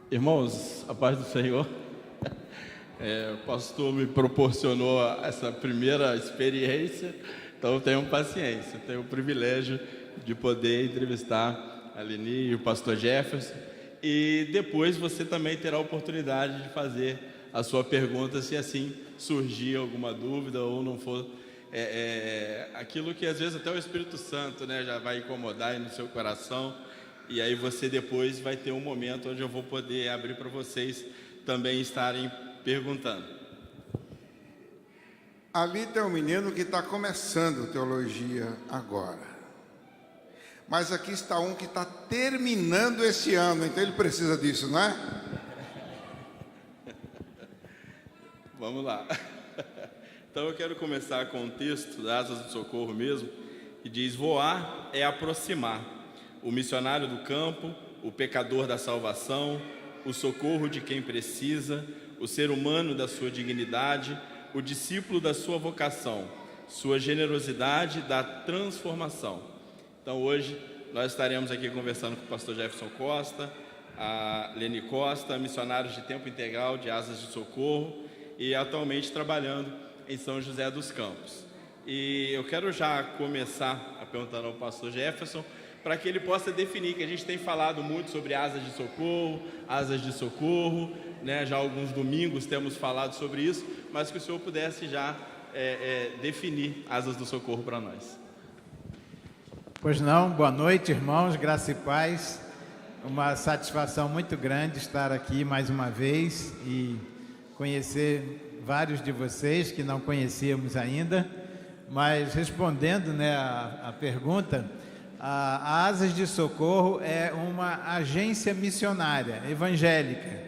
Irmãos, a paz do Senhor. O pastor me proporcionou essa primeira experiência, então tenham paciência. Tenho o privilégio de poder entrevistar a Leni e o pastor Jefferson. E depois você também terá a oportunidade de fazer a sua pergunta, se assim surgir alguma dúvida ou não for aquilo que às vezes até o Espírito Santo, né, já vai incomodar aí no seu coração. E aí você depois vai ter um momento onde eu vou poder abrir para vocês também estarem perguntando. Ali tem um menino que está começando teologia agora. Mas aqui está um que está terminando esse ano, então ele precisa disso, não é? Vamos lá. Então eu quero começar com um texto das Asas do Socorro mesmo, que diz: voar é aproximar. O missionário do campo, o pecador da salvação, o socorro de quem precisa, o ser humano da sua dignidade, o discípulo da sua vocação, sua generosidade da transformação. Então hoje nós estaremos aqui conversando com o pastor Jefferson Costa, a Leni Costa, missionários de tempo integral de Asas de Socorro e atualmente trabalhando em São José dos Campos. E eu quero já começar perguntando ao pastor Jefferson, para que ele possa definir, que a gente tem falado muito sobre asas de socorro, né? Já há alguns domingos temos falado sobre isso, mas que o senhor pudesse já definir asas do socorro para nós. Pois não, boa noite, irmãos, graça e paz. Uma satisfação muito grande estar aqui mais uma vez e conhecer vários de vocês que não conhecíamos ainda, mas respondendo, né, a pergunta, a Asas de Socorro é uma agência missionária evangélica,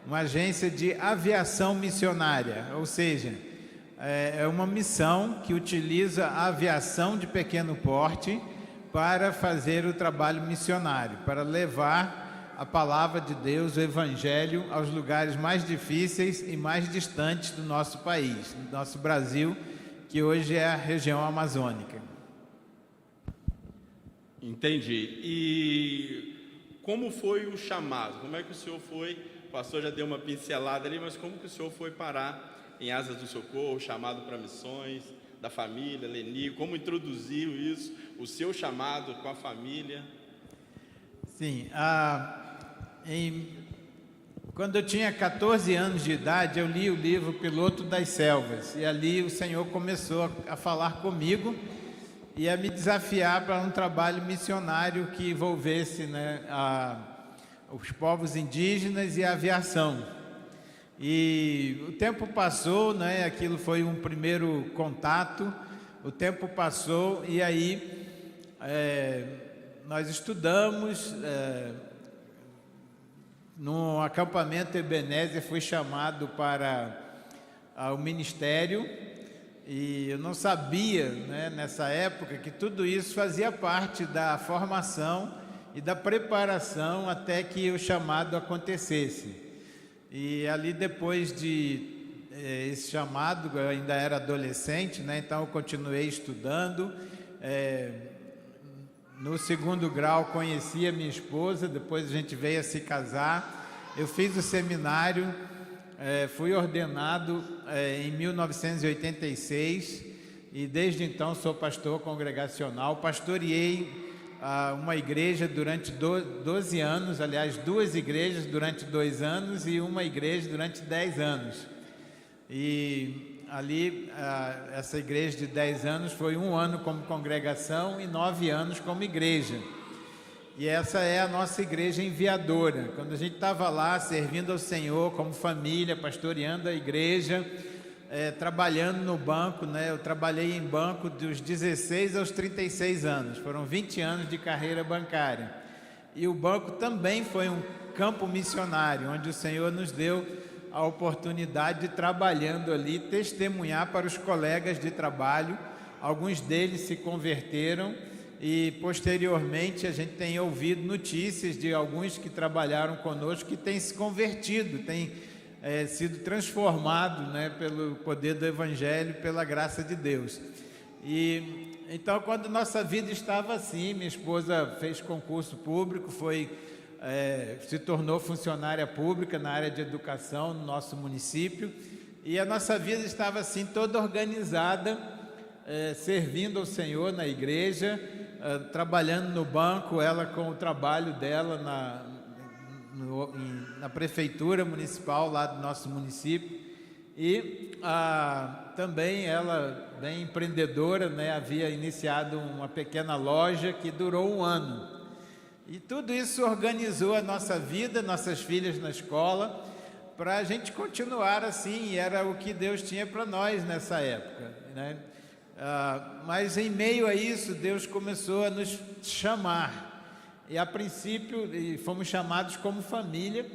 uma agência de aviação missionária, ou seja, é uma missão que utiliza a aviação de pequeno porte para fazer o trabalho missionário, para levar a palavra de Deus, o Evangelho, aos lugares mais difíceis e mais distantes do nosso país, do nosso Brasil, que hoje é a região amazônica. Entendi. E como foi o chamado? Como é que o senhor foi? O pastor já deu uma pincelada ali, mas como que o senhor foi parar em Asas do Socorro, chamado para missões, da família, Leni? Como introduziu isso, o seu chamado com a família? Sim, quando eu tinha 14 anos de idade, eu li o livro Piloto das Selvas, e ali o Senhor começou a falar comigo e a me desafiar para um trabalho missionário que envolvesse, né, os povos indígenas e a aviação. E o tempo passou, né, aquilo foi um primeiro contato, o tempo passou e aí nós estudamos, no acampamento Ebenezer fui chamado para o ministério. E eu não sabia, né, nessa época, que tudo isso fazia parte da formação e da preparação até que o chamado acontecesse. E ali, depois de esse chamado, eu ainda era adolescente, né, então eu continuei estudando. No segundo grau conheci a minha esposa, depois a gente veio a se casar. Eu fiz o seminário. Fui ordenado em 1986 e desde então sou pastor congregacional. Pastoreei uma igreja durante 12 anos, aliás, 2 igrejas durante 2 anos e uma igreja durante 10 anos. E ali, essa igreja de 10 anos foi 1 ano como congregação e 9 anos como igreja. E essa é a nossa igreja enviadora. Quando a gente estava lá servindo ao Senhor como família, pastoreando a igreja, trabalhando no banco, né? Eu trabalhei em banco dos 16 aos 36 anos. Foram 20 anos de carreira bancária. E o banco também foi um campo missionário, onde o Senhor nos deu a oportunidade de, trabalhando ali, testemunhar para os colegas de trabalho. Alguns deles se converteram. E posteriormente a gente tem ouvido notícias de alguns que trabalharam conosco que têm se convertido, têm sido transformados, né, pelo poder do Evangelho, pela graça de Deus. E então, quando nossa vida estava assim, minha esposa fez concurso público, foi se tornou funcionária pública na área de educação no nosso município, e a nossa vida estava assim toda organizada, servindo ao Senhor na igreja, trabalhando no banco, ela com o trabalho dela na prefeitura municipal lá do nosso município, e também ela, bem empreendedora, né, havia iniciado uma pequena loja que durou 1 ano. E tudo isso organizou a nossa vida, nossas filhas na escola, para a gente continuar assim, e era o que Deus tinha para nós nessa época, né? Mas em meio a isso, Deus começou a nos chamar, e a princípio fomos chamados como família.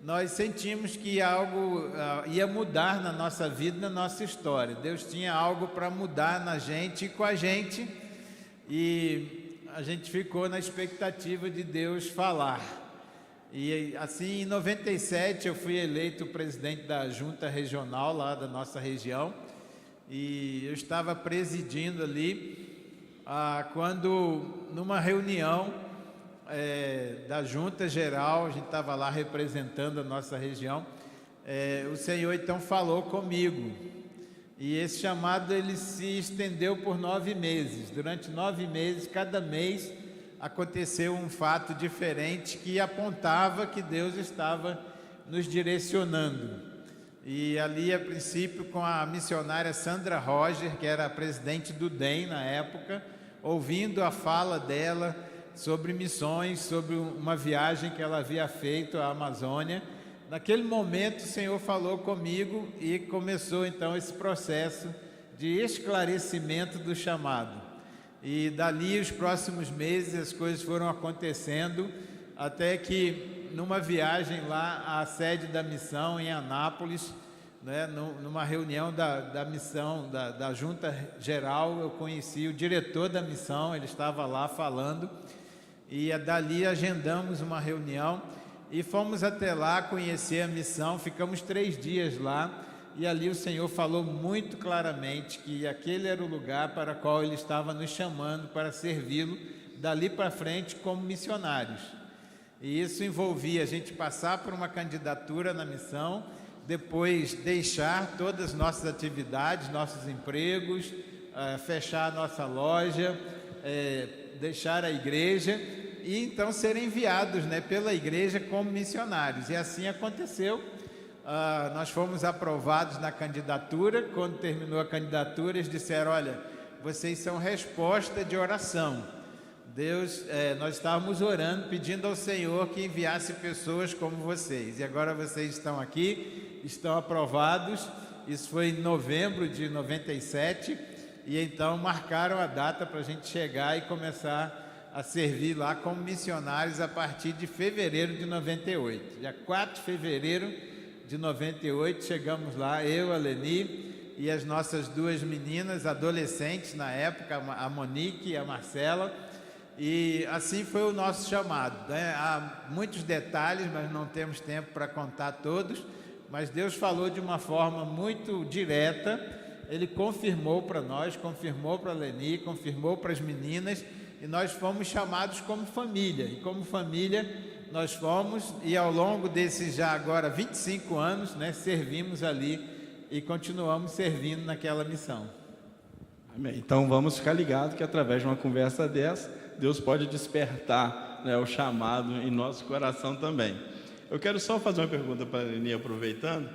Nós sentimos que algo ia mudar na nossa vida, na nossa história. Deus tinha algo para mudar na gente e com a gente, e a gente ficou na expectativa de Deus falar. E assim, em 97, eu fui eleito presidente da junta regional lá da nossa região, e eu estava presidindo ali, quando numa reunião da junta geral, a gente estava lá representando a nossa região, o Senhor então falou comigo, e esse chamado ele se estendeu por 9 meses. Durante 9 meses, cada mês aconteceu um fato diferente que apontava que Deus estava nos direcionando. E ali, a princípio, com a missionária Sandra Roger, que era a presidente do DEM na época, ouvindo a fala dela sobre missões, sobre uma viagem que ela havia feito à Amazônia. Naquele momento, o Senhor falou comigo e começou então esse processo de esclarecimento do chamado. E dali, os próximos meses, as coisas foram acontecendo, até que numa viagem lá à sede da missão em Anápolis, né, numa reunião da missão, da junta geral, eu conheci o diretor da missão, ele estava lá falando, e dali agendamos uma reunião e fomos até lá conhecer a missão. Ficamos 3 dias lá, e ali o Senhor falou muito claramente que aquele era o lugar para o qual Ele estava nos chamando para servi-lo dali para frente como missionários. E isso envolvia a gente passar por uma candidatura na missão, depois deixar todas as nossas atividades, nossos empregos, fechar a nossa loja, deixar a igreja, e então serem enviados, né, pela igreja como missionários. E assim aconteceu. Nós fomos aprovados na candidatura. Quando terminou a candidatura, eles disseram: olha, vocês são resposta de oração. Deus, nós estávamos orando, pedindo ao Senhor que enviasse pessoas como vocês, e agora vocês estão aqui, estão aprovados. Isso foi em novembro de 97, e então marcaram a data para a gente chegar e começar a servir lá como missionários a partir de fevereiro de 98. Dia 4 de fevereiro de 98, chegamos lá, eu, a Leni e as nossas 2 meninas adolescentes na época, a Monique e a Marcela, e assim foi o nosso chamado, né? Há muitos detalhes, mas não temos tempo para contar todos, mas Deus falou de uma forma muito direta. Ele confirmou para nós, confirmou para a Leni, confirmou para as meninas, e nós fomos chamados como família, e como família nós fomos, e ao longo desses já agora 25 anos, né, servimos ali e continuamos servindo naquela missão. Amém. Então vamos ficar ligados que através de uma conversa dessa, Deus pode despertar, né, o chamado em nosso coração também. Eu quero só fazer uma pergunta para a Leni, aproveitando,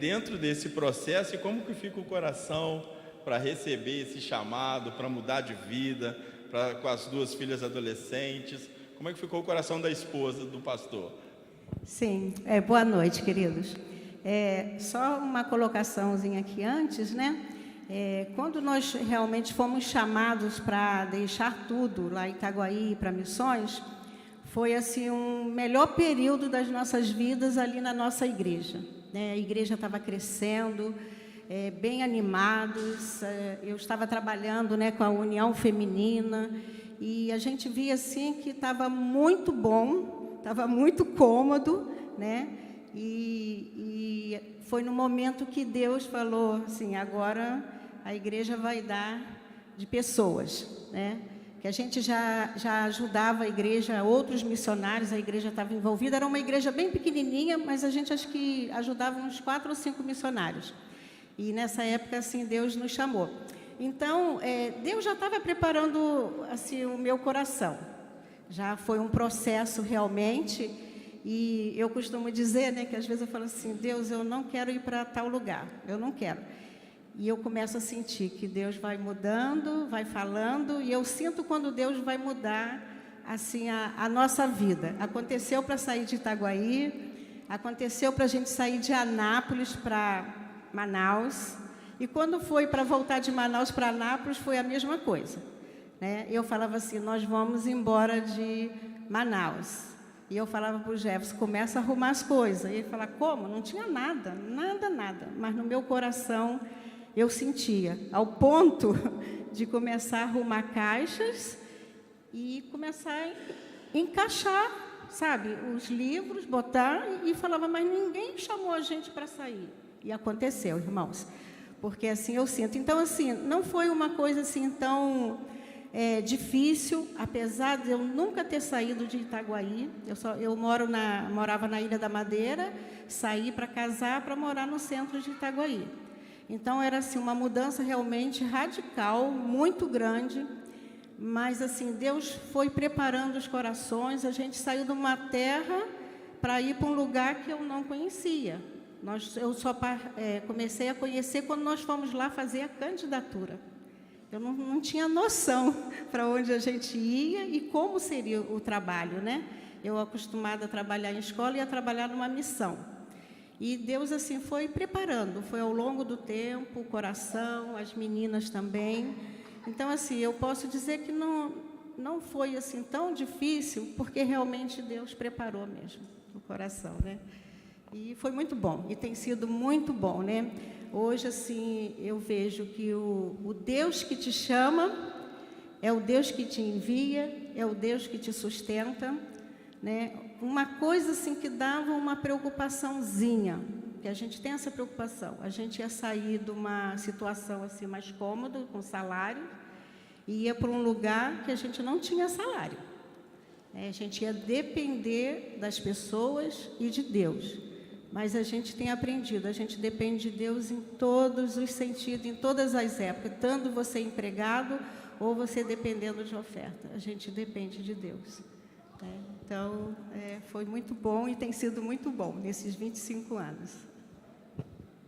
dentro desse processo, e como que fica o coração para receber esse chamado, para mudar de vida, com as 2 filhas adolescentes? Como é que ficou o coração da esposa do pastor? Sim, boa noite, queridos. Só uma colocaçãozinha aqui antes, né? Quando nós realmente fomos chamados para deixar tudo lá em Itaguaí para missões, foi assim um melhor período das nossas vidas ali na nossa igreja, né? A igreja estava crescendo, bem animados. Eu estava trabalhando, né, com a União Feminina, e a gente via assim que estava muito bom, estava muito cômodo, né? E foi no momento que Deus falou assim: agora a igreja vai dar de pessoas, né? que a gente já ajudava a igreja, outros missionários, a igreja estava envolvida. Era uma igreja bem pequenininha, mas a gente acho que ajudava uns 4 ou 5 missionários. E nessa época, assim, Deus nos chamou. Então, Deus já estava preparando assim, o meu coração. Já foi um processo realmente. E eu costumo dizer, né, que às vezes eu falo assim, Deus, eu não quero ir para tal lugar, eu não quero. E eu começo a sentir que Deus vai mudando, vai falando, e eu sinto quando Deus vai mudar assim a nossa vida. Aconteceu para sair de Itaguaí, aconteceu para a gente sair de Anápolis para Manaus, e quando foi para voltar de Manaus para Anápolis, foi a mesma coisa, né? Eu falava assim, nós vamos embora de Manaus. E eu falava para o Jefferson, começa a arrumar as coisas. E ele falava, como? Não tinha nada, nada. Mas no meu coração eu sentia, ao ponto de começar a arrumar caixas e começar a encaixar, sabe, os livros, botar, e falava, mas ninguém chamou a gente para sair. E aconteceu, irmãos, porque assim eu sinto. Então, assim, não foi uma coisa assim tão difícil, apesar de eu nunca ter saído de Itaguaí. Eu morava na Ilha da Madeira, saí para casar, para morar no centro de Itaguaí. Então, era assim, uma mudança realmente radical, muito grande, mas assim, Deus foi preparando os corações. A gente saiu de uma terra para ir para um lugar que eu não conhecia. Eu só comecei a conhecer quando nós fomos lá fazer a candidatura. Eu não tinha noção para onde a gente ia e como seria o trabalho, né? Eu, acostumada a trabalhar em escola, ia trabalhar numa missão. E Deus, assim, foi preparando, foi ao longo do tempo, o coração, as meninas também. Então, assim, eu posso dizer que não foi, assim, tão difícil, porque realmente Deus preparou mesmo o coração, né? E foi muito bom, e tem sido muito bom, né? Hoje, assim, eu vejo que o Deus que te chama é o Deus que te envia, é o Deus que te sustenta, né? Uma coisa assim que dava uma preocupaçãozinha, que a gente tem essa preocupação. A gente ia sair de uma situação assim mais cômoda, com salário, e ia para um lugar que a gente não tinha salário. A gente ia depender das pessoas e de Deus. Mas a gente tem aprendido, a gente depende de Deus em todos os sentidos, em todas as épocas, tanto você empregado ou você dependendo de oferta. A gente depende de Deus. Então, foi muito bom e tem sido muito bom nesses 25 anos.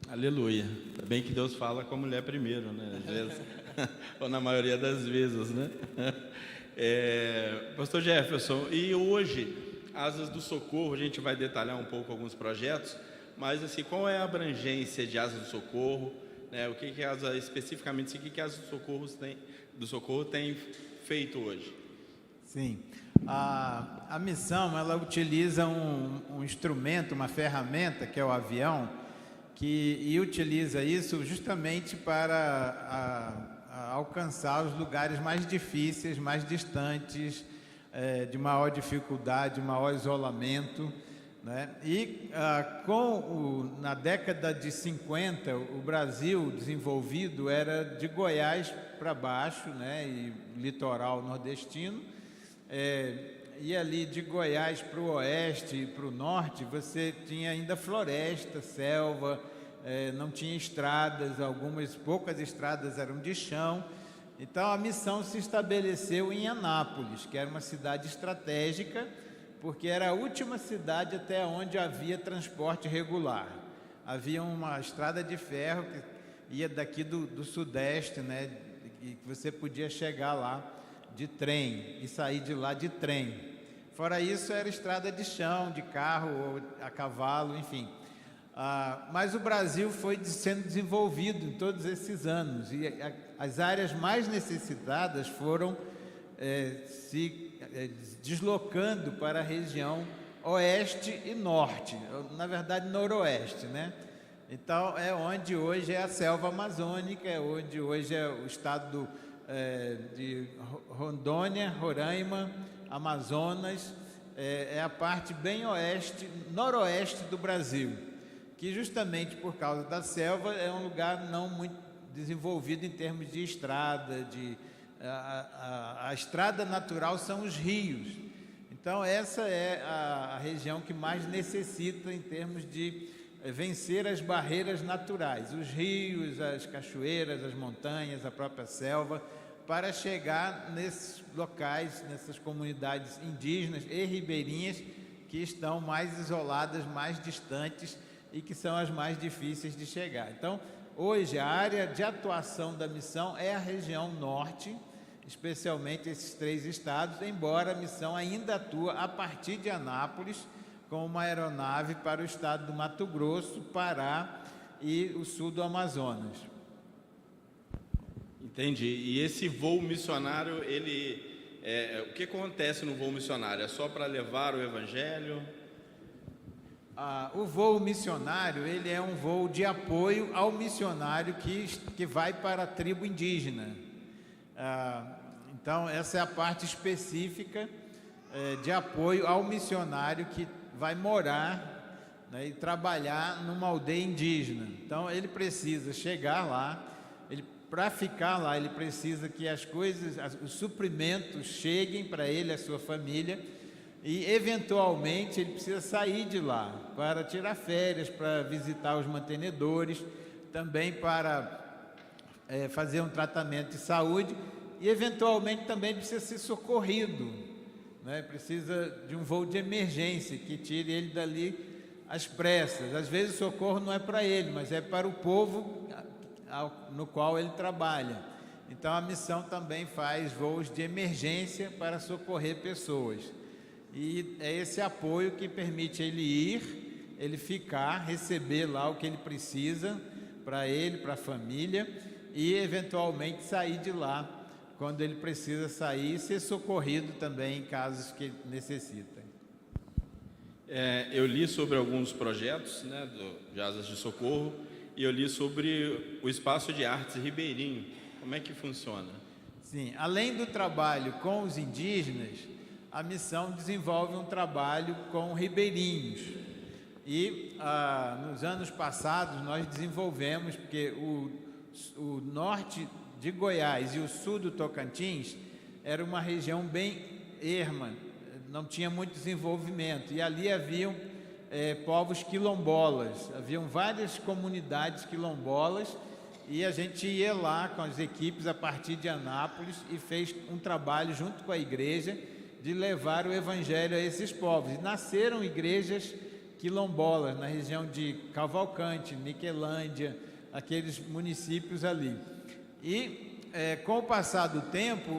Aleluia. Ainda bem que Deus fala com a mulher primeiro, né? Às vezes, ou na maioria das vezes, né? Pastor Jefferson, e hoje, Asas do Socorro, a gente vai detalhar um pouco alguns projetos, mas assim, qual é a abrangência de Asas do Socorro? Né? O que especificamente, o que Asas do Socorro tem feito hoje? Sim. A missão, ela utiliza um instrumento, uma ferramenta, que é o avião, e utiliza isso justamente para alcançar os lugares mais difíceis, mais distantes, de maior dificuldade, maior isolamento, né? E na década de 50, o Brasil desenvolvido era de Goiás para baixo, né? E litoral nordestino. E ali de Goiás para o oeste e para o norte, você tinha ainda floresta, selva, não tinha estradas, poucas estradas eram de chão. Então, a missão se estabeleceu em Anápolis, que era uma cidade estratégica, porque era a última cidade até onde havia transporte regular. Havia uma estrada de ferro que ia daqui do sudeste, né, e você podia chegar lá de trem e sair de lá de trem. Fora isso, era estrada de chão, de carro, ou a cavalo, enfim. Mas o Brasil foi sendo desenvolvido em todos esses anos, e as áreas mais necessitadas foram se deslocando para a região oeste e norte, na verdade noroeste, né? Então, é onde hoje é a selva amazônica, é onde hoje é o estado de Rondônia, Roraima, Amazonas, é a parte bem noroeste do Brasil, que justamente por causa da selva é um lugar não muito desenvolvido em termos de estrada, de A estrada natural são os rios. Então, essa é a região que mais necessita em termos de vencer as barreiras naturais, os rios, as cachoeiras, as montanhas, a própria selva, para chegar nesses locais, nessas comunidades indígenas e ribeirinhas que estão mais isoladas, mais distantes e que são as mais difíceis de chegar. Então, hoje, a área de atuação da missão é a região norte, especialmente esses 3 estados, embora a missão ainda atua a partir de Anápolis, com uma aeronave para o estado do Mato Grosso, Pará e o sul do Amazonas. Entendi. E esse voo missionário, o que acontece no voo missionário? É só para levar o evangelho? O voo missionário, ele é um voo de apoio ao missionário que vai para a tribo indígena. Então, essa é a parte específica de apoio ao missionário que vai morar, né, e trabalhar numa aldeia indígena. Então, ele precisa chegar lá, para ficar lá, ele precisa que as coisas, os suprimentos cheguem para ele, a sua família, e, eventualmente, ele precisa sair de lá para tirar férias, para visitar os mantenedores, também para fazer um tratamento de saúde, e, eventualmente, também precisa ser socorrido, né? Precisa de um voo de emergência que tire ele dali às pressas. Às vezes o socorro não é para ele, mas é para o povo no qual ele trabalha. Então a missão também faz voos de emergência para socorrer pessoas. E é esse apoio que permite ele ir, ele ficar, receber lá o que ele precisa para ele, para a família, e eventualmente sair de lá quando ele precisa sair e ser socorrido também em casos que necessitem. Eu li sobre alguns projetos, né, de Asas de Socorro, e eu li sobre o Espaço de Artes Ribeirinho. Como é que funciona? Sim, além do trabalho com os indígenas, a missão desenvolve um trabalho com ribeirinhos. E nos anos passados nós desenvolvemos, porque o norte de Goiás e o sul do Tocantins era uma região bem erma, não tinha muito desenvolvimento, e ali haviam povos quilombolas, haviam várias comunidades quilombolas, e a gente ia lá com as equipes a partir de Anápolis e fez um trabalho junto com a igreja de levar o evangelho a esses povos. E nasceram igrejas quilombolas na região de Cavalcante, Niquelândia, aqueles municípios ali. E com o passar do tempo,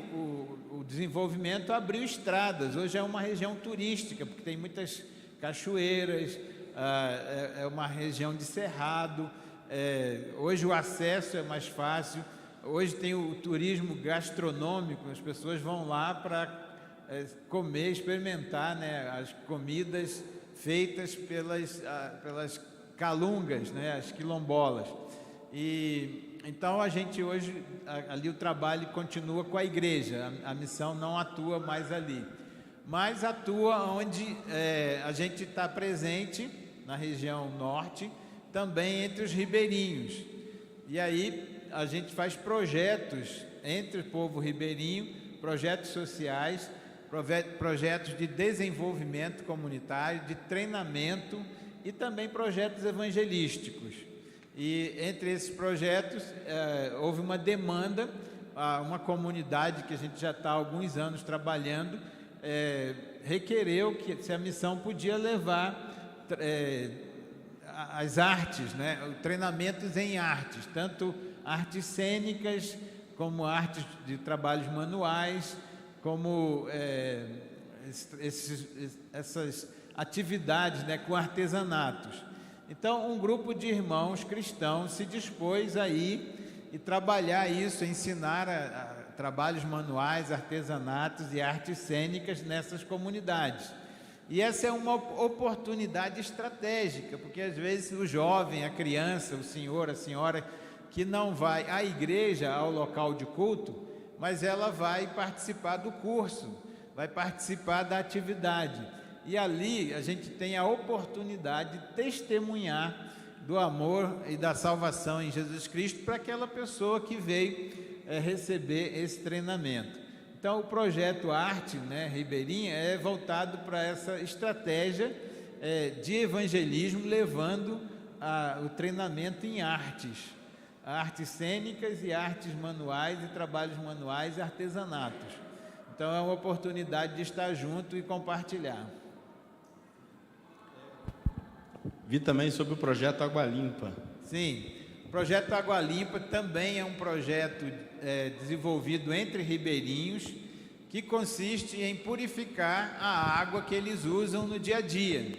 o desenvolvimento abriu estradas. Hoje é uma região turística, porque tem muitas cachoeiras, é uma região de cerrado, hoje o acesso é mais fácil, hoje tem o turismo gastronômico, as pessoas vão lá para comer, experimentar, né, as comidas feitas pelas calungas, né, as quilombolas. E então a gente hoje, ali o trabalho continua com a igreja, a missão não atua mais ali, mas atua onde a gente está presente, na região norte, também entre os ribeirinhos. E aí a gente faz projetos entre o povo ribeirinho, projetos sociais, projetos de desenvolvimento comunitário, de treinamento e também projetos evangelísticos. E entre esses projetos houve uma demanda, uma comunidade que a gente já está há alguns anos trabalhando, requereu que se a missão podia levar as artes, né, treinamentos em artes, tanto artes cênicas como artes de trabalhos manuais, como essas atividades, né, com artesanatos. Então, um grupo de irmãos cristãos se dispôs a ir e trabalhar isso, ensinar trabalhos manuais, artesanatos e artes cênicas nessas comunidades. E essa é uma oportunidade estratégica, porque às vezes o jovem, a criança, o senhor, a senhora, que não vai à igreja, ao local de culto, mas ela vai participar do curso, vai participar da atividade. E ali a gente tem a oportunidade de testemunhar do amor e da salvação em Jesus Cristo para aquela pessoa que veio receber esse treinamento. Então, o projeto Arte, né, Ribeirinha, é voltado para essa estratégia de evangelismo, levando o treinamento em artes cênicas e artes manuais e trabalhos manuais e artesanatos. Então, é uma oportunidade de estar junto e compartilhar. Vi também sobre o projeto Água Limpa. Sim, o projeto Água Limpa também é um projeto desenvolvido entre ribeirinhos, que consiste em purificar a água que eles usam no dia a dia.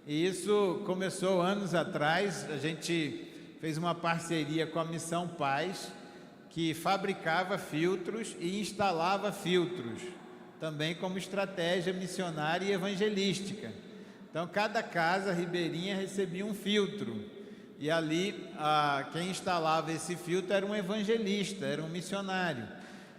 E isso começou anos atrás. A gente fez uma parceria com a Missão Paz, que fabricava filtros e instalava filtros, também como estratégia missionária e evangelística. Então, cada casa ribeirinha recebia um filtro, e ali quem instalava esse filtro era um evangelista, era um missionário,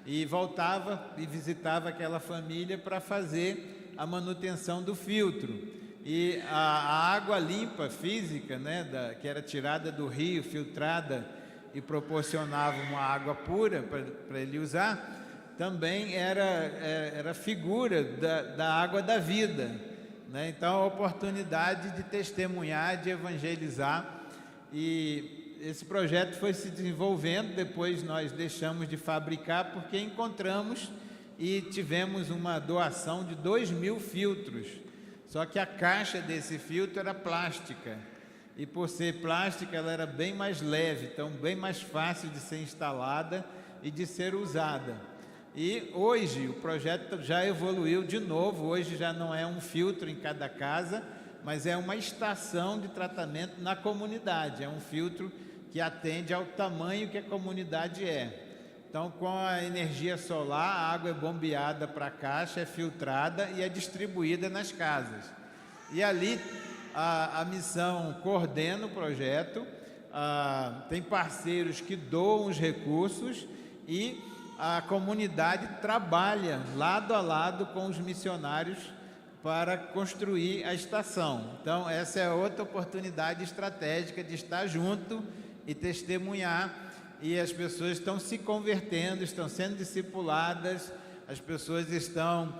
e voltava e visitava aquela família para fazer a manutenção do filtro. E a água limpa física, né, que era tirada do rio, filtrada e proporcionava uma água pura para ele usar, também era figura da água da vida, né? Então, a oportunidade de testemunhar, de evangelizar. E esse projeto foi se desenvolvendo. Depois nós deixamos de fabricar porque encontramos e tivemos uma doação de 2.000 filtros. Só que a caixa desse filtro era plástica, e por ser plástica ela era bem mais leve, então bem mais fácil de ser instalada e de ser usada. E hoje o projeto já evoluiu de novo. Hoje já não é um filtro em cada casa, mas é uma estação de tratamento na comunidade. É um filtro que atende ao tamanho que a comunidade é. Então, com a energia solar, a água é bombeada para a caixa, é filtrada e é distribuída nas casas. E ali a missão coordena o projeto, tem parceiros que doam os recursos e a comunidade trabalha lado a lado com os missionários para construir a estação. Então, essa é outra oportunidade estratégica de estar junto e testemunhar. E as pessoas estão se convertendo, estão sendo discipuladas, as pessoas estão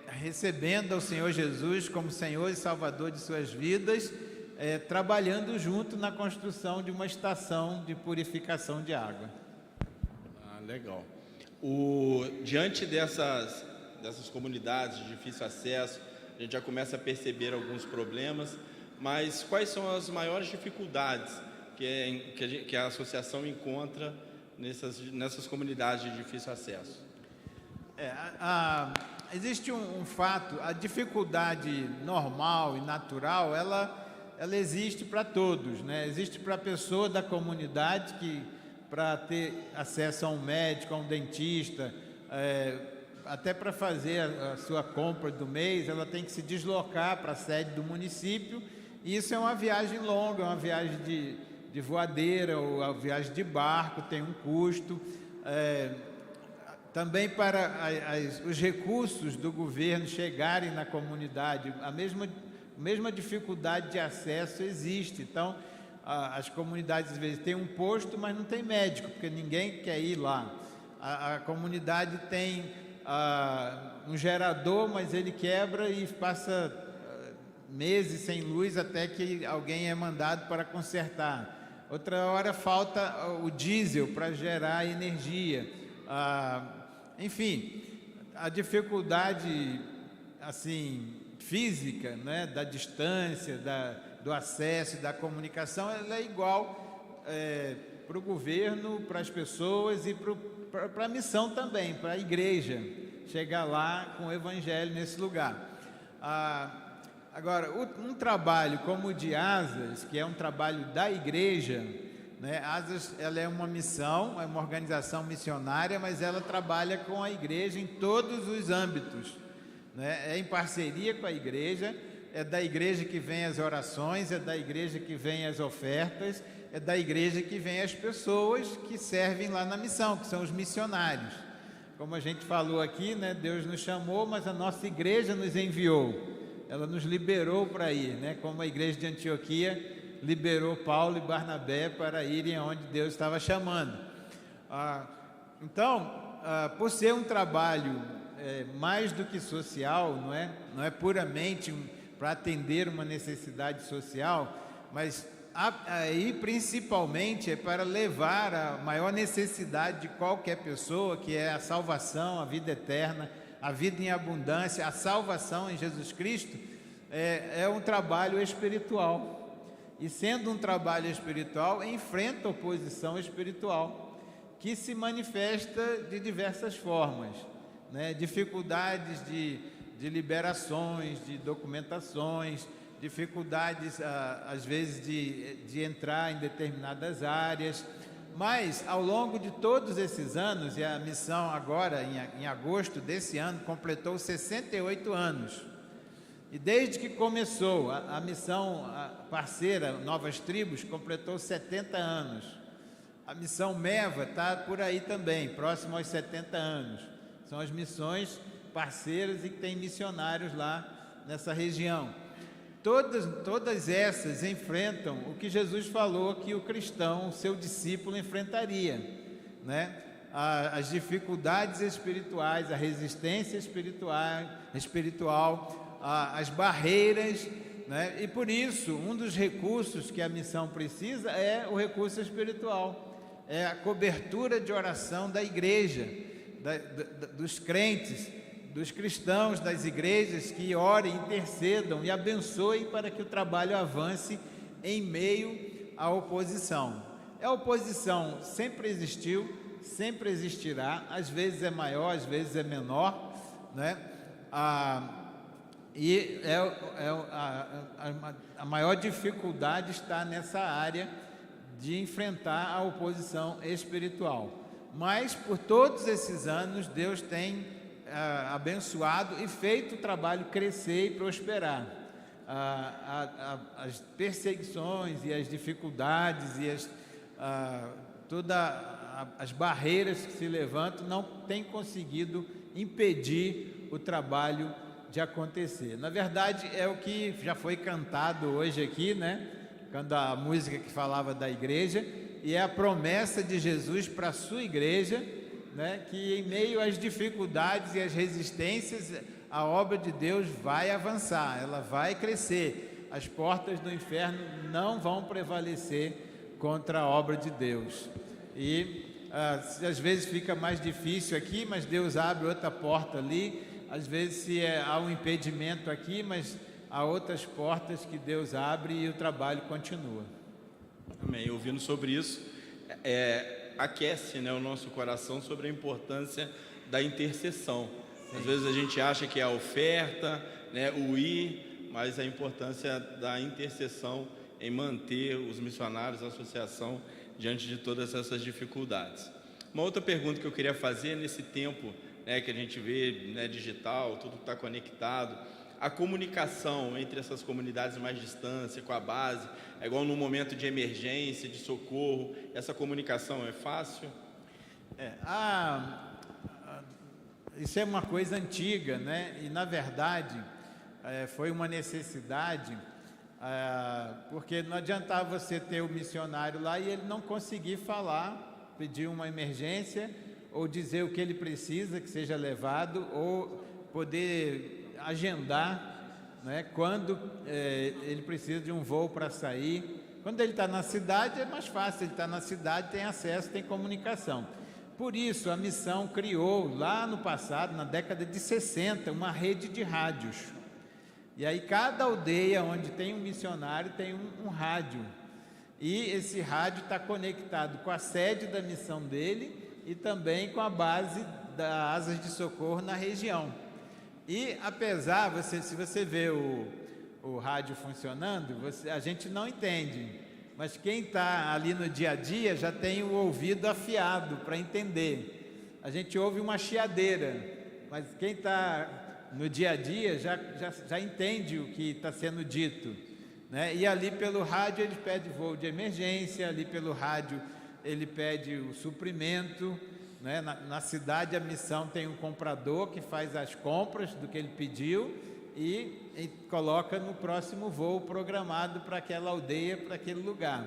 recebendo ao Senhor Jesus como Senhor e Salvador de suas vidas, trabalhando junto na construção de uma estação de purificação de água. Legal. Diante dessas comunidades de difícil acesso, a gente já começa a perceber alguns problemas, mas quais são as maiores dificuldades que a associação encontra nessas comunidades de difícil acesso? Existe um fato: a dificuldade normal e natural, ela existe para todos, né? Existe para a pessoa da comunidade que, para ter acesso a um médico, a um dentista, até para fazer a sua compra do mês, ela tem que se deslocar para a sede do município, e isso é uma viagem longa, é uma viagem de voadeira ou a viagem de barco, tem um custo. Também para os recursos do governo chegarem na comunidade, a mesma dificuldade de acesso existe. Então, as comunidades às vezes têm um posto, mas não tem médico, porque ninguém quer ir lá. A comunidade tem um gerador, mas ele quebra e passa meses sem luz até que alguém é mandado para consertar. Outra hora falta o diesel para gerar energia. Enfim, a dificuldade assim física, né, da distância, do acesso, da comunicação, ela é igual para o governo, para as pessoas e para a missão também, para a igreja chegar lá com o evangelho nesse lugar. Agora, um trabalho como o de Asas, que é um trabalho da igreja, né? Asas, ela é uma missão, é uma organização missionária, mas ela trabalha com a igreja em todos os âmbitos, né? É em parceria com a igreja, é da igreja que vem as orações, é da igreja que vem as ofertas, é da igreja que vem as pessoas que servem lá na missão, que são os missionários. Como a gente falou aqui, né? Deus nos chamou, mas a nossa igreja nos enviou. Ela nos liberou para ir, né? Como a igreja de Antioquia liberou Paulo e Barnabé para irem aonde Deus estava chamando. Por ser um trabalho mais do que social, não é puramente para atender uma necessidade social, mas aí principalmente é para levar a maior necessidade de qualquer pessoa, que é a salvação, a vida eterna, a vida em abundância, a salvação em Jesus Cristo. É um trabalho espiritual. E sendo um trabalho espiritual, enfrenta oposição espiritual, que se manifesta de diversas formas, né? Dificuldades de liberações, de documentações, dificuldades, às vezes, de entrar em determinadas áreas. Mas, ao longo de todos esses anos, e a missão agora, em agosto desse ano, completou 68 anos. E desde que começou, a missão parceira Novas Tribos completou 70 anos. A missão MEVA está por aí também, próximo aos 70 anos. São as missões parceiras e que tem missionários lá nessa região. Todas essas enfrentam o que Jesus falou que o cristão, o seu discípulo, enfrentaria, né? As dificuldades espirituais, a resistência espiritual, as barreiras, né? E por isso, um dos recursos que a missão precisa é o recurso espiritual, é a cobertura de oração da igreja, dos crentes, dos cristãos, das igrejas, que orem, intercedam e abençoem para que o trabalho avance em meio à oposição. A oposição sempre existiu, sempre existirá, às vezes é maior, às vezes é menor, né? E a maior dificuldade está nessa área de enfrentar a oposição espiritual. Mas, por todos esses anos, Deus tem abençoado e feito o trabalho crescer e prosperar. As perseguições e as dificuldades e todas as barreiras que se levantam não têm conseguido impedir o trabalho de acontecer. Na verdade, é o que já foi cantado hoje aqui, né? Quando a música que falava da igreja, e é a promessa de Jesus para a sua igreja, né? Que em meio às dificuldades e às resistências, a obra de Deus vai avançar, ela vai crescer. As portas do inferno não vão prevalecer contra a obra de Deus. E às vezes fica mais difícil aqui, mas Deus abre outra porta ali. Às vezes há um impedimento aqui, mas há outras portas que Deus abre e o trabalho continua. Amém. Ouvindo sobre isso, aquece, né, o nosso coração sobre a importância da intercessão. Sim. Às vezes a gente acha que é a oferta, né, o ir, mas a importância da intercessão em manter os missionários, a associação, diante de todas essas dificuldades. Uma outra pergunta que eu queria fazer nesse tempo, né, que a gente vê, né, digital, tudo está conectado, a comunicação entre essas comunidades mais distantes, com a base, é igual no momento de emergência, de socorro, essa comunicação é fácil? Isso é uma coisa antiga, né? E na verdade foi uma necessidade, porque não adiantava você ter o missionário lá e ele não conseguir falar, pedir uma emergência, ou dizer o que ele precisa que seja levado, ou poder agendar, né, quando ele precisa de um voo para sair. Quando ele está na cidade é mais fácil, ele está na cidade, tem acesso, tem comunicação. Por isso a missão criou lá no passado, na década de 60, uma rede de rádios. E aí cada aldeia onde tem um missionário tem um rádio. E esse rádio está conectado com a sede da missão dele e também com a base da Asas de Socorro na região. E apesar, se você vê o rádio funcionando, a gente não entende, mas quem está ali no dia a dia já tem o ouvido afiado para entender. A gente ouve uma chiadeira, mas quem está no dia a dia já entende o que está sendo dito, né? E ali pelo rádio ele pede voo de emergência, ali pelo rádio ele pede o suprimento, né? Na cidade a missão tem um comprador que faz as compras do que ele pediu e coloca no próximo voo programado para aquela aldeia, para aquele lugar.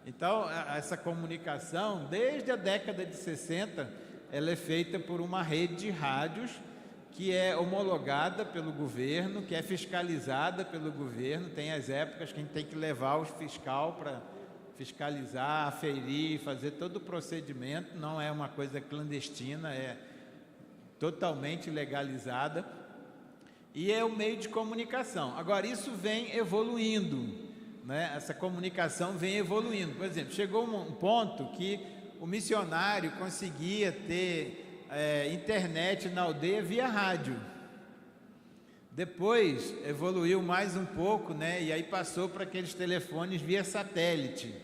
Então, essa comunicação, desde a década de 60, ela é feita por uma rede de rádios que é homologada pelo governo, que é fiscalizada pelo governo. Tem as épocas que a gente tem que levar o fiscal para fiscalizar, aferir, fazer todo o procedimento. Não é uma coisa clandestina, é totalmente legalizada. E é o meio de comunicação. Agora, isso vem evoluindo, né? Essa comunicação vem evoluindo. Por exemplo, chegou um ponto que o missionário conseguia ter internet na aldeia via rádio. Depois evoluiu mais um pouco, né? E aí passou para aqueles telefones via satélite,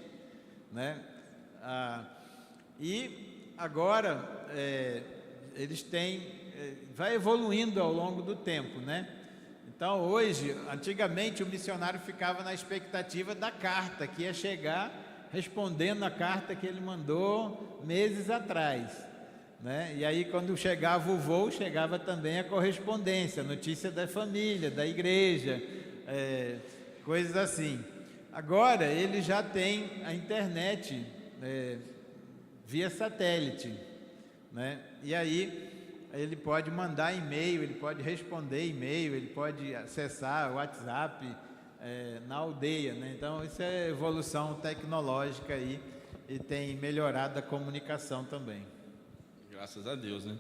né? E agora eles têm, vai evoluindo ao longo do tempo, né? Então hoje, antigamente o missionário ficava na expectativa da carta que ia chegar, respondendo a carta que ele mandou meses atrás, né? E aí quando chegava o voo, chegava também a correspondência, a notícia da família, da igreja, coisas assim. Agora ele já tem a internet via satélite, né? E aí ele pode mandar e-mail, ele pode responder e-mail, ele pode acessar o WhatsApp na aldeia, né? Então isso é evolução tecnológica aí e tem melhorado a comunicação também. Graças a Deus, né?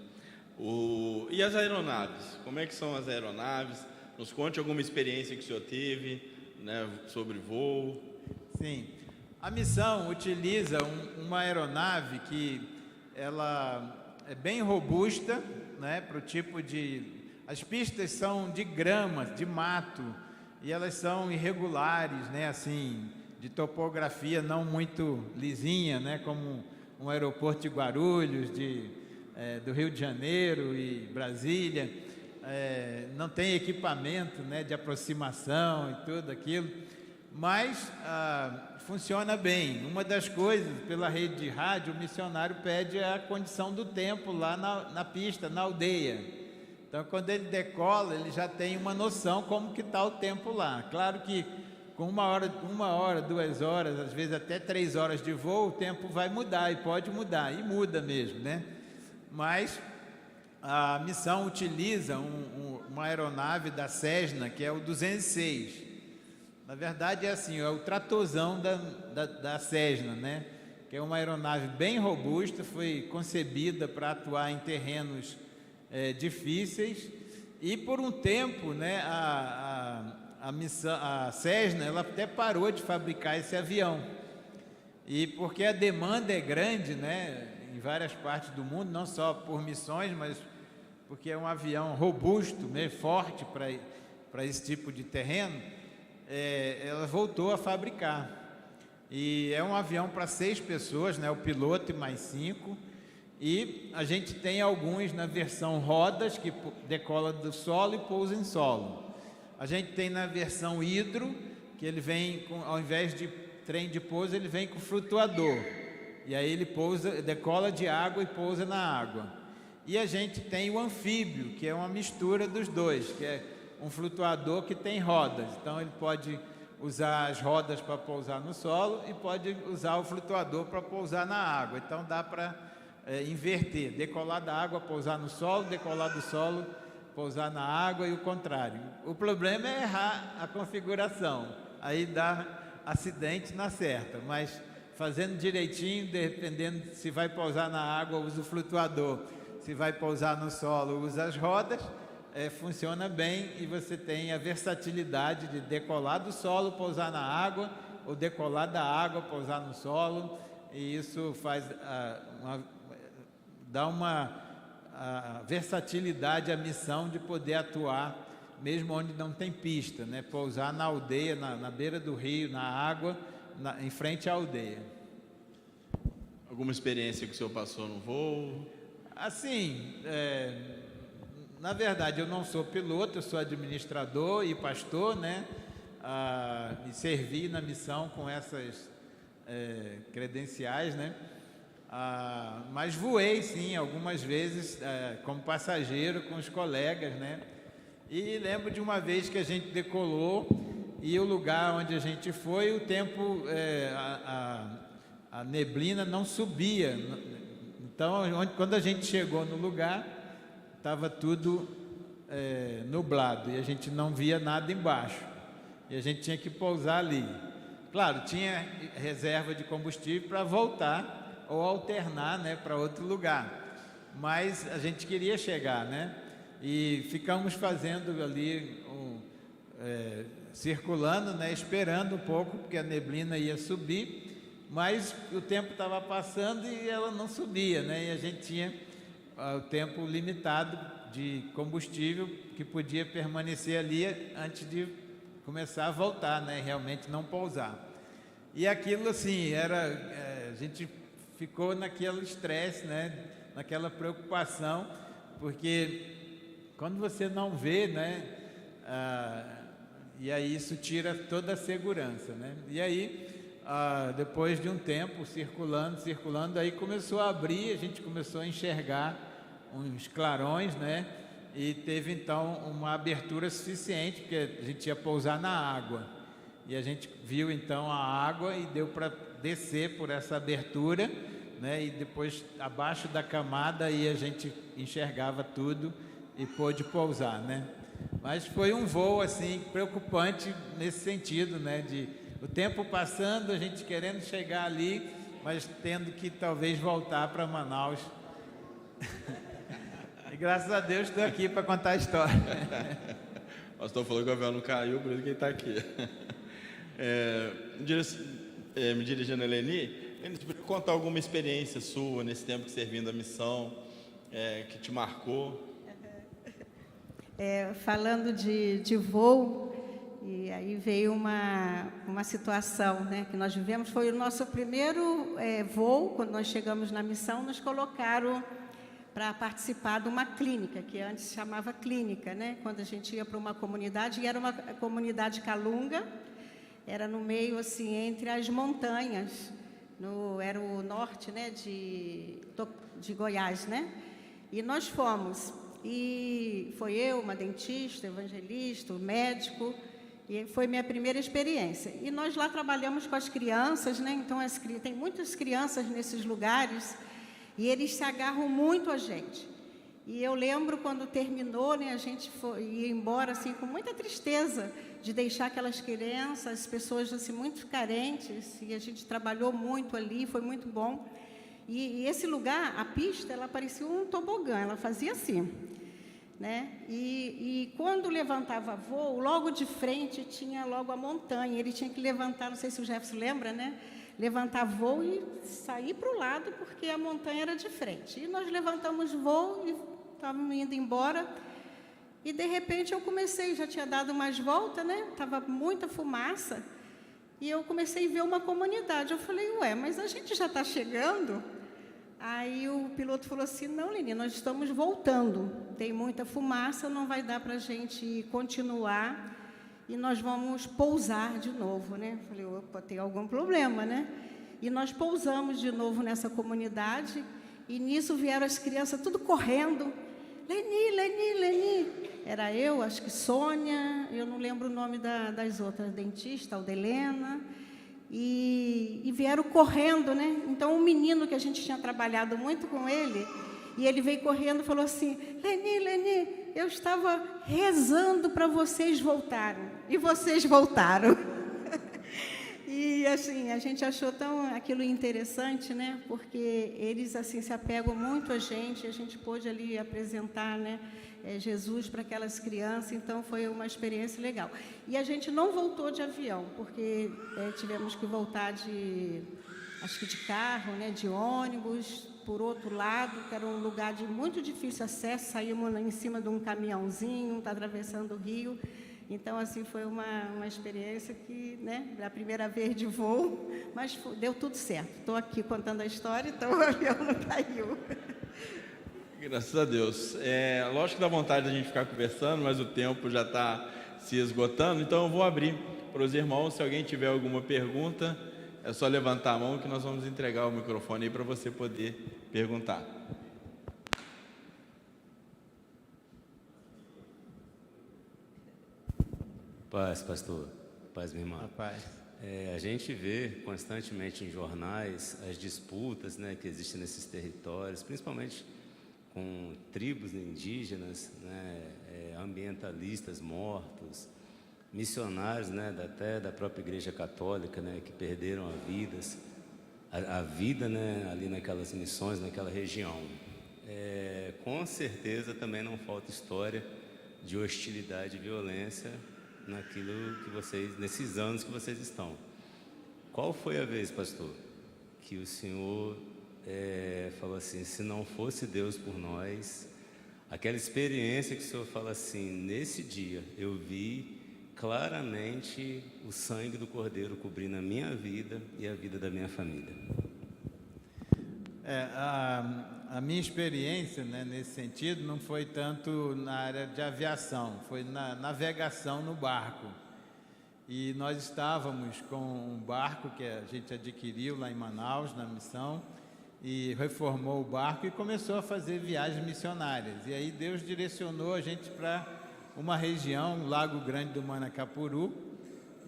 E as aeronaves? Como é que são as aeronaves? Nos conte alguma experiência que o senhor teve, né, sobre voo. Sim, a missão utiliza uma aeronave que ela é bem robusta, né, para o tipo de... As pistas são de grama, de mato, e elas são irregulares, né, assim, de topografia não muito lisinha, né, como um aeroporto de Guarulhos, do Rio de Janeiro e Brasília. Não tem equipamento, né, de aproximação e tudo aquilo, mas funciona bem. Uma das coisas, pela rede de rádio, o missionário pede a condição do tempo lá na pista, na aldeia. Então, quando ele decola, ele já tem uma noção como que está o tempo lá. Claro que com 1 hora, 2 horas, às vezes até 3 horas de voo, o tempo vai mudar, e pode mudar, e muda mesmo, né? Mas a missão utiliza uma aeronave da Cessna, que é o 206. Na verdade é assim, é o tratorzão da Cessna, né? Que é uma aeronave bem robusta, foi concebida para atuar em terrenos difíceis, e por um tempo, né, a Cessna, ela até parou de fabricar esse avião, e porque a demanda é grande, né, em várias partes do mundo, não só por missões, mas porque é um avião robusto, meio forte para esse tipo de terreno. Ela voltou a fabricar, e é um avião para 6 pessoas, né, o piloto e mais 5, e a gente tem alguns na versão rodas, que decola do solo e pousa em solo. A gente tem na versão hidro, que ele vem ao invés de trem de pouso, ele vem com flutuador, e aí ele decola de água e pousa na água. E a gente tem o anfíbio, que é uma mistura dos dois, que é um flutuador que tem rodas. Então ele pode usar as rodas para pousar no solo e pode usar o flutuador para pousar na água. Então dá para inverter, decolar da água, pousar no solo, decolar do solo, pousar na água, e o contrário. O problema é errar a configuração, aí dá acidente na certa, mas fazendo direitinho, dependendo se vai pousar na água, usa o flutuador, se vai pousar no solo, usa as rodas, funciona bem, e você tem a versatilidade de decolar do solo, pousar na água, ou decolar da água, pousar no solo, e isso faz dá uma versatilidade à missão de poder atuar mesmo onde não tem pista, né? Pousar na aldeia, na beira do rio, na água, em frente à aldeia. Alguma experiência que o senhor passou no voo? Assim, na verdade eu não sou piloto, eu sou administrador e pastor, né? E servi na missão com essas credenciais, né? Mas voei sim algumas vezes como passageiro com os colegas, né? E lembro de uma vez que a gente decolou, e o lugar onde a gente foi, o tempo a neblina não subia. Então, quando a gente chegou no lugar, estava tudo nublado e a gente não via nada embaixo. E a gente tinha que pousar ali. Claro, tinha reserva de combustível para voltar ou alternar, né, para outro lugar. Mas a gente queria chegar, né? E ficamos fazendo ali, circulando, né, esperando um pouco, porque a neblina ia subir, mas o tempo estava passando e ela não subia, né? E a gente tinha o tempo limitado de combustível que podia permanecer ali antes de começar a voltar, né? Realmente não pousar. E aquilo assim, a gente ficou naquele estresse, né? Naquela preocupação, porque quando você não vê, né? E aí isso tira toda a segurança, né? E aí, depois de um tempo circulando, aí começou a abrir, a gente começou a enxergar uns clarões, né? E teve então uma abertura suficiente, porque a gente ia pousar na água. E a gente viu então a água e deu para descer por essa abertura, né? E depois abaixo da camada aí a gente enxergava tudo e pôde pousar, né? Mas foi um voo assim preocupante nesse sentido, né? De o tempo passando, a gente querendo chegar ali, mas tendo que talvez voltar para Manaus. E graças a Deus estou aqui para contar a história. O pastor falou que o avião não caiu, por isso que ele está aqui. Me dirigindo a Eleni, você podia contar alguma experiência sua nesse tempo que servindo a missão, que te marcou? Falando de voo, e aí veio uma situação, né, que nós vivemos. Foi o nosso primeiro voo. Quando nós chegamos na missão, nos colocaram para participar de uma clínica, que antes se chamava clínica, né? Quando a gente ia para uma comunidade, e era uma comunidade calunga, era no meio, assim, entre as montanhas, era o norte, né, de Goiás, né? E nós fomos, e foi eu, uma dentista, evangelista, médico, e foi minha primeira experiência. E nós lá trabalhamos com as crianças, né? Então, tem muitas crianças nesses lugares, e eles se agarram muito a gente. E eu lembro quando terminou, né, a gente ia embora assim, com muita tristeza de deixar aquelas crianças, as pessoas assim, muito carentes, e a gente trabalhou muito ali, foi muito bom. E esse lugar, a pista, ela parecia um tobogã, ela fazia assim, né? E quando levantava voo, logo de frente tinha logo a montanha, ele tinha que levantar, não sei se o Jefferson lembra, né? Levantar voo e sair para o lado, porque a montanha era de frente. E nós levantamos voo e estávamos indo embora. E, de repente, eu comecei, já tinha dado umas voltas, né? Estava muita fumaça. E eu comecei a ver uma comunidade. Eu falei, ué, mas a gente já está chegando? Aí o piloto falou assim, não, Leni, nós estamos voltando. Tem muita fumaça, não vai dar para a gente continuar. E nós vamos pousar de novo, né? Falei, opa, tem algum problema, né? E nós pousamos de novo nessa comunidade, e nisso vieram as crianças tudo correndo. Leni, Leni, Leni. Era eu, acho que Sônia, eu não lembro o nome das outras, dentista, Aldelena, e vieram correndo, né? Então, um menino que a gente tinha trabalhado muito com ele, e ele veio correndo e falou assim, Leni, Leni, eu estava rezando para vocês voltarem. E vocês voltaram. E, assim, a gente achou aquilo interessante, né? Porque eles, assim, se apegam muito a gente pôde ali apresentar, né, Jesus para aquelas crianças, então foi uma experiência legal. E a gente não voltou de avião, porque tivemos que voltar acho que de carro, né, de ônibus, por outro lado, que era um lugar de muito difícil acesso, saímos em cima de um caminhãozinho, atravessando o rio. Então, assim, foi uma experiência que, né, a primeira vez de voo, mas deu tudo certo. Estou aqui contando a história, então o avião não caiu. Graças a Deus. Lógico que dá vontade da gente ficar conversando, mas o tempo já está se esgotando, então eu vou abrir para os irmãos. Se alguém tiver alguma pergunta, é só levantar a mão que nós vamos entregar o microfone aí para você poder perguntar. Paz, pastor. Paz, minha irmã. Rapaz. A gente vê constantemente em jornais as disputas, né, que existem nesses territórios, principalmente com tribos indígenas, né, ambientalistas mortos, missionários, né, até da própria Igreja Católica, né, que perderam a vida, né, ali naquelas missões, naquela região. Com certeza também não falta história de hostilidade e violência nesses anos que vocês estão. Qual foi a vez, pastor, que o senhor falou assim, se não fosse Deus por nós, aquela experiência que o senhor fala assim, nesse dia eu vi claramente o sangue do Cordeiro cobrindo a minha vida e a vida da minha família? A minha experiência, né, nesse sentido não foi tanto na área de aviação, foi na navegação no barco. E nós estávamos com um barco que a gente adquiriu lá em Manaus, na missão, e reformou o barco e começou a fazer viagens missionárias. E aí Deus direcionou a gente para uma região, Lago Grande do Manacapuru,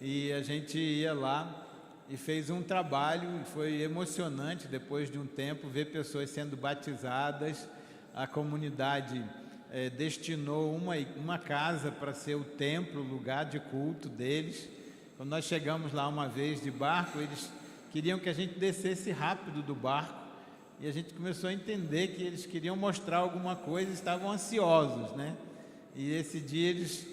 e a gente ia lá e fez um trabalho, e foi emocionante depois de um tempo ver pessoas sendo batizadas. A comunidade destinou uma casa para ser o templo, o lugar de culto deles. Quando nós chegamos lá uma vez de barco, eles queriam que a gente descesse rápido do barco, e a gente começou a entender que eles queriam mostrar alguma coisa, estavam ansiosos, né? E esse dia eles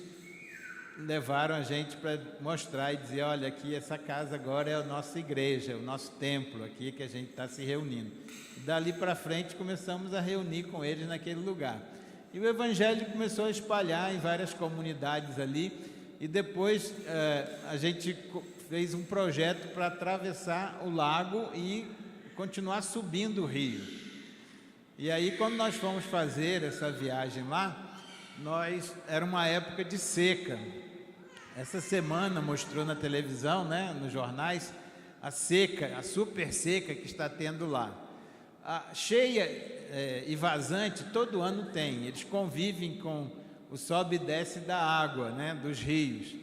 levaram a gente para mostrar e dizer, olha, aqui essa casa agora é a nossa igreja, o nosso templo aqui que a gente está se reunindo. E dali para frente começamos a reunir com eles naquele lugar. E o evangelho começou a espalhar em várias comunidades ali, e depois a gente fez um projeto para atravessar o lago e continuar subindo o rio. E aí, quando nós fomos fazer essa viagem lá, era uma época de seca. Essa semana mostrou na televisão, né, nos jornais, a seca, a super seca que está tendo lá. A cheia e vazante todo ano tem. Eles convivem com o sobe e desce da água, né, dos rios.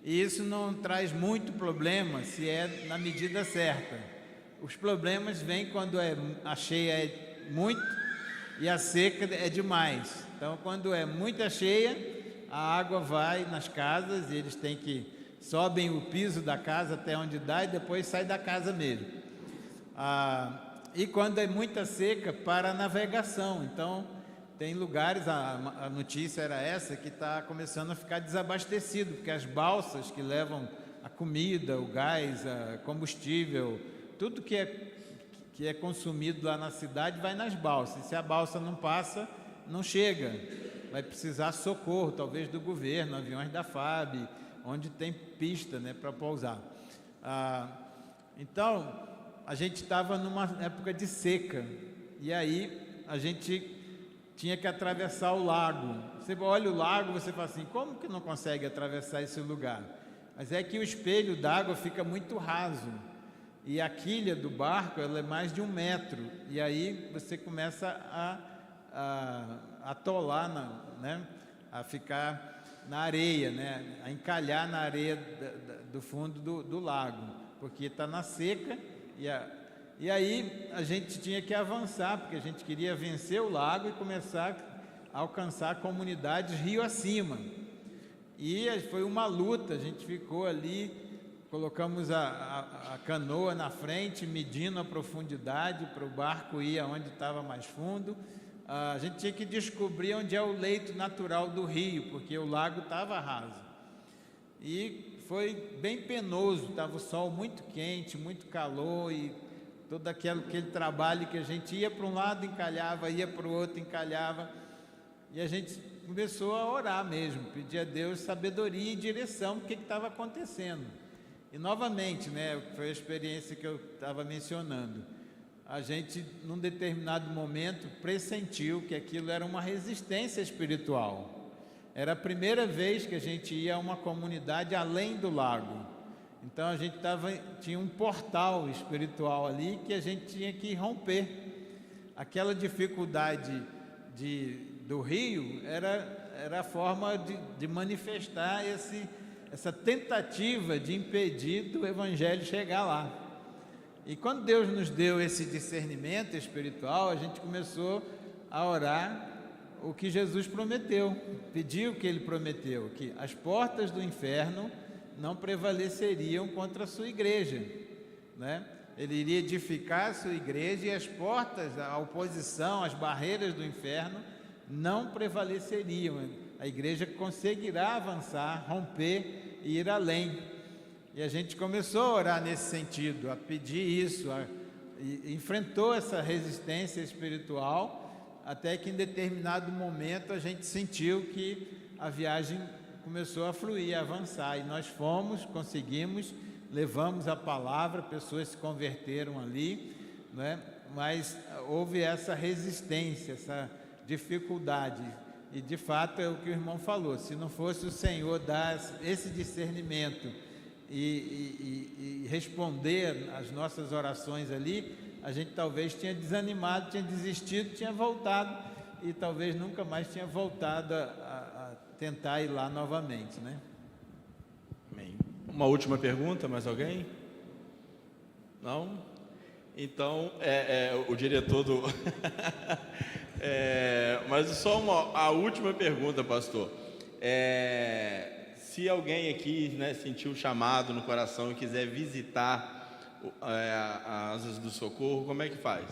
E isso não traz muito problema se é na medida certa. Os problemas vêm quando a cheia é muito e a seca é demais. Então, quando é muita cheia, a água vai nas casas e eles sobem o piso da casa até onde dá e depois sai da casa mesmo. E quando é muita seca, para a navegação. Então, tem lugares, a notícia era essa, que está começando a ficar desabastecido, porque as balsas que levam a comida, o gás, a combustível, tudo que é consumido lá na cidade vai nas balsas. E se a balsa não passa, não chega. Vai precisar socorro, talvez do governo, aviões da FAB, onde tem pista, né, para pousar. Então, a gente estava numa época de seca, e aí a gente tinha que atravessar o lago. Você olha o lago, você fala assim, como que não consegue atravessar esse lugar? Mas é que o espelho d'água fica muito raso, e a quilha do barco ela é mais de 1 metro, e aí você começa a atolar, né? A ficar na areia, né? A encalhar na areia do fundo do lago, porque está na seca, e aí a gente tinha que avançar, porque a gente queria vencer o lago e começar a alcançar comunidades rio acima. E foi uma luta, a gente ficou ali, colocamos a canoa na frente, medindo a profundidade para o barco ir aonde estava mais fundo. A gente tinha que descobrir onde é o leito natural do rio, porque o lago estava raso. E foi bem penoso, estava o sol muito quente, muito calor, e todo aquele trabalho que a gente ia para um lado, encalhava, ia para o outro, encalhava. E a gente começou a orar mesmo, pedir a Deus sabedoria e direção do que estava acontecendo. E novamente, né, foi a experiência que eu estava mencionando. A gente, num determinado momento, pressentiu que aquilo era uma resistência espiritual. Era a primeira vez que a gente ia a uma comunidade além do lago. Então a gente tinha um portal espiritual ali que a gente tinha que romper. Aquela dificuldade do rio era a forma de manifestar essa tentativa de impedir do evangelho chegar lá. E quando Deus nos deu esse discernimento espiritual, a gente começou a orar o que Jesus prometeu, pedir o que ele prometeu, que as portas do inferno não prevaleceriam contra a sua igreja, né? Ele iria edificar a sua igreja e as portas, a oposição, as barreiras do inferno não prevaleceriam. A igreja conseguirá avançar, romper e ir além. E a gente começou a orar nesse sentido, a pedir isso, e enfrentou essa resistência espiritual, até que em determinado momento a gente sentiu que a viagem começou a fluir, a avançar, e nós fomos, conseguimos, levamos a palavra, pessoas se converteram ali, né? Mas houve essa resistência, essa dificuldade, e de fato é o que o irmão falou, se não fosse o Senhor dar esse discernimento e responder às nossas orações ali, a gente talvez tinha desanimado, tinha desistido, tinha voltado, e talvez nunca mais tinha voltado a tentar ir lá novamente, né? Amém. Uma última pergunta, mais alguém? Não? Então, o diretor do... mas só a última pergunta, pastor. Se alguém aqui, né, sentiu o chamado no coração e quiser visitar as Asas do Socorro, como é que faz?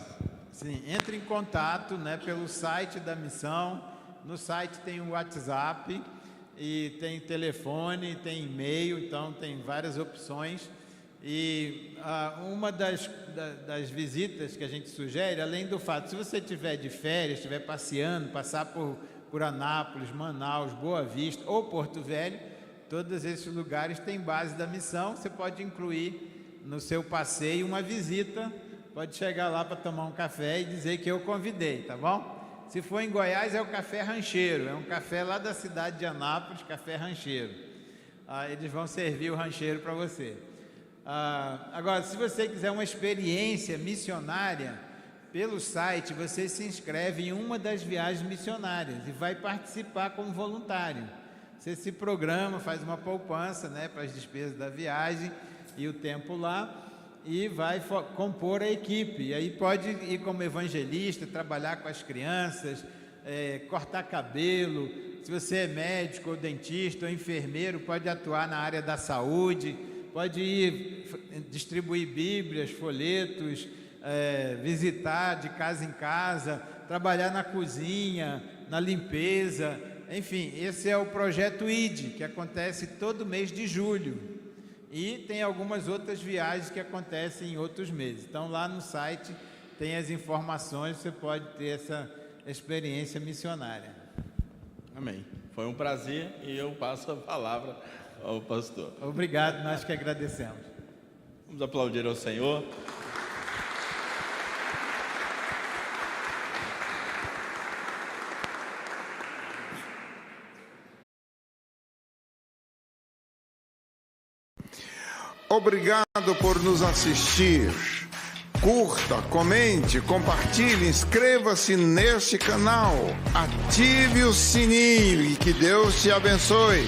Sim, entre em contato, né, pelo site da missão. No site tem o WhatsApp, e tem telefone, tem e-mail, então tem várias opções. E uma das visitas que a gente sugere, além do fato, se você estiver de férias, estiver passeando, passar por Anápolis, Manaus, Boa Vista ou Porto Velho, todos esses lugares têm base da missão, você pode incluir no seu passeio uma visita, pode chegar lá para tomar um café e dizer que eu convidei, tá bom? Se for em Goiás, é o Café Rancheiro, é um café lá da cidade de Anápolis, Café Rancheiro. Eles vão servir o rancheiro para você. Agora, se você quiser uma experiência missionária, pelo site você se inscreve em uma das viagens missionárias e vai participar como voluntário. Você se programa, faz uma poupança, né, para as despesas da viagem e o tempo lá, e vai compor a equipe. E aí pode ir como evangelista, trabalhar com as crianças, cortar cabelo. Se você é médico ou dentista ou enfermeiro, pode atuar na área da saúde, pode ir distribuir bíblias, folhetos, visitar de casa em casa, trabalhar na cozinha, na limpeza. Enfim, esse é o projeto ID, que acontece todo mês de julho. E tem algumas outras viagens que acontecem em outros meses. Então, lá no site tem as informações, você pode ter essa experiência missionária. Amém. Foi um prazer e eu passo a palavra ao pastor. Obrigado, nós que agradecemos. Vamos aplaudir ao Senhor. Obrigado por nos assistir. Curta, comente, compartilhe, inscreva-se neste canal, ative o sininho e que Deus te abençoe.